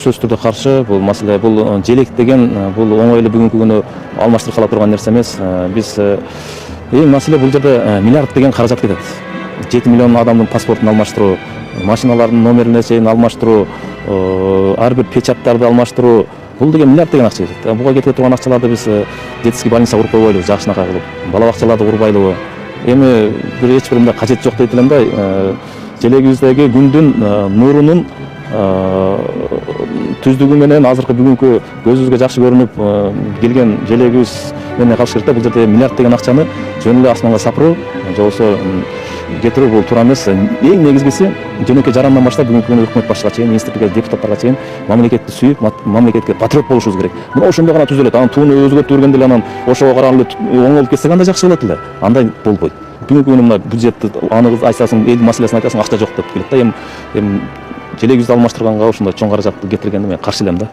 Сөзсүз түрдө каршы бул маселе, бул желек деген бул оңой эле бүгүнкү күнү алмаштырып кала турган нерсе эмес. Биз эң маселе бул жерде миллиард деген каражат кетет. 7 миллион адамдын паспортун алмаштыруу, машиналардын номерине чейин алмаштыруу, ар бир печаттарды алмаштыруу, бул деген миллиард деген акча кетет. Буга кетип турган акчаларды биз детский больница куруп койбойлубу, жакшынакай кылып, бала бакчаларды курбайлыбы? Эми бир эч биринде кажет жок дейт элем да. Желегибиздеги күндүн нурунун түздүгү менен азыркы бүгүнкү көзүбүзгө жакшы көрүнүп келген желегибиз менен калыш керек да. Бул жерде миллиард деген акчаны жөн эле асманга сапыруу, же болбосо кетирүү бул туура эмес. Эң негизгиси жөнөкөй жарандан баштап бүгүнкү күнү өкмөт башчыга чейин, министрликке, депутаттарга чейин мамлекетти сүйүп, мамлекетке патриот болушубуз керек. Мына ошондо гана түзөлөт. Анан тууну өзгөртүп бергенде эле анан ошого караганда оңолуп кетсек анда жакшы болот эле. Андай болбойт. Бүгүнкү күнү мына бюджетти аны айтасың, эл маселесин айтасың, акча жок деп келет да. Эми желегибизди алмаштырганга ушундай чоң каражатты кетиргенди мен каршы элем да.